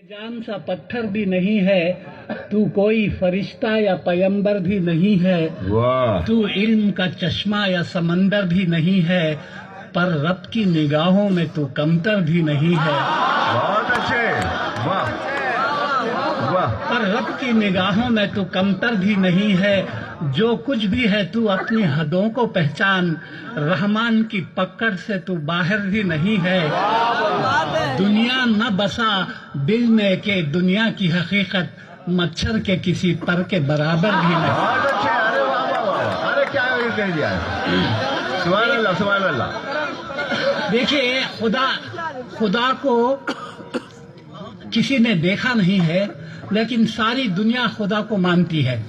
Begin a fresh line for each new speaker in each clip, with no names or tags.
جان سا پتھر بھی نہیں ہے، تو کوئی فرشتہ یا پیمبر بھی نہیں ہے، تو علم کا چشمہ یا سمندر بھی نہیں ہے، پر رب کی نگاہوں میں تو کمتر بھی نہیں ہے۔
بہت اچھے، واہ واہ۔
پر رب کی نگاہوں میں تو کمتر بھی نہیں ہے، جو کچھ بھی ہے تو اپنی حدوں کو پہچان، رحمان کی پکڑ سے تو باہر بھی نہیں ہے۔ دنیا نہ بسا دل میں کہ دنیا کی حقیقت مچھر کے کسی پر کے برابر بھی نہیں۔
بہت اچھے، ارے واہ واہ واہ، ارے کیا کہہ دیا ہے، سبحان اللہ سبحان اللہ۔
دیکھیے، خدا کو کسی نے دیکھا نہیں ہے، لیکن ساری دنیا خدا کو مانتی ہے۔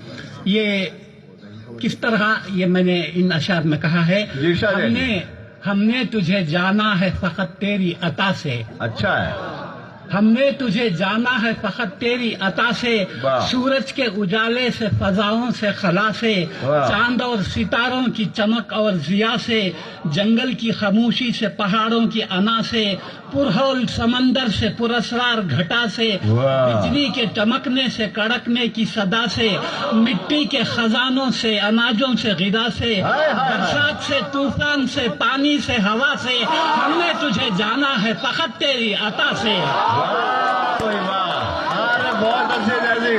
یہ کس طرح، یہ میں نے ان اشعار میں کہا ہے، ہم نے تجھے جانا ہے فقط تیری عطا سے۔
اچھا ہے،
ہم نے تجھے جانا ہے فقط تیری عطا سے، سورج کے اجالے سے، فضاؤں سے، خلا سے، چاند اور ستاروں کی چمک اور ضیاء سے، جنگل کی خاموشی سے، پہاڑوں کی انا سے، پرہول سمندر سے، پراسرار گھٹا سے، بجلی کے چمکنے سے، کڑکنے کی صدا سے، مٹی کے خزانوں سے، اناجوں سے، غذا سے، برسات سے، طوفان سے، پانی سے، ہوا سے، ہم نے تجھے جانا ہے فقط تیری عطا سے۔
بہت اچھے جی،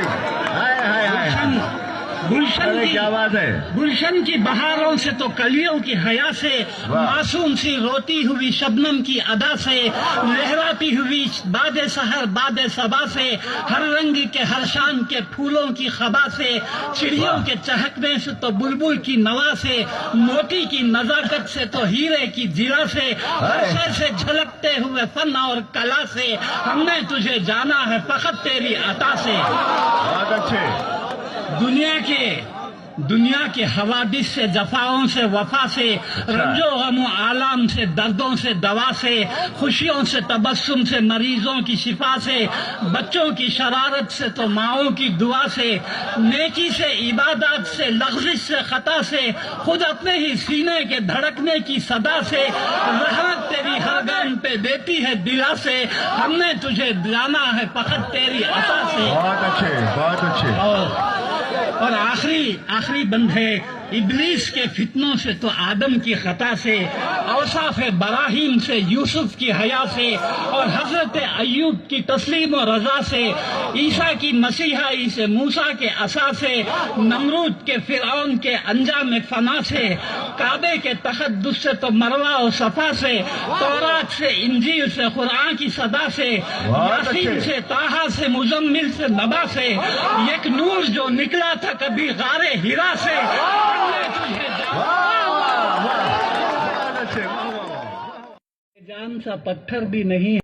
کیا بات ہے۔
گلشن کی بہاروں سے تو کلیوں کی حیا سے، معصوم سی روتی ہوئی شبنم کی ادا سے، لہراتی ہوئی باد سحر باد صبا سے، ہر رنگ کے ہر شان کے پھولوں کی خبا سے، چڑیوں کے چہکنے سے تو بلبل کی نوا سے، موتی کی نزاکت سے تو ہیرے کی جلا سے، ہر شے سے جھلکتے ہوئے فن اور کلا سے، ہم نے تجھے جانا ہے فقط تیری عطا سے۔
بہت اچھے۔
دنیا کے حوادث سے، جفاؤں سے، وفا سے، رنج و غم و آلام سے، دردوں سے، دوا سے، خوشیوں سے، تبسم سے، مریضوں کی شفا سے، بچوں کی شرارت سے تو ماؤں کی دعا سے، نیکی سے، عبادات سے، لغزش سے، خطا سے، خود اپنے ہی سینے کے دھڑکنے کی صدا سے، رحمت تیری ہر گام پہ دیتی ہے دلا سے، ہم نے تجھے جانا ہے فقط تیری عطا سے۔
بہت اچھے، بہت اچھے۔
اور آخری بند ہے، ابلیس کے فتنوں سے تو آدم کی خطا سے، اوصاف براہیم سے، یوسف کی حیا سے، اور حضرت ایوب کی تسلیم و رضا سے، عیسیٰ کی مسیحائی سے، موسیٰ کے عصا سے، نمرود کے فرعون کے انجام فنا سے، کعبے کے تقدس سے تو مروہ و صفا سے، تورات سے، انجیل سے، قرآن کی صدا سے، یاسین سے، طٰہٰ سے، مزمل سے، نبا سے، ایک نور جو نکلا تھا کبھی غار ہرا سے، جان سا پتھر بھی نہیں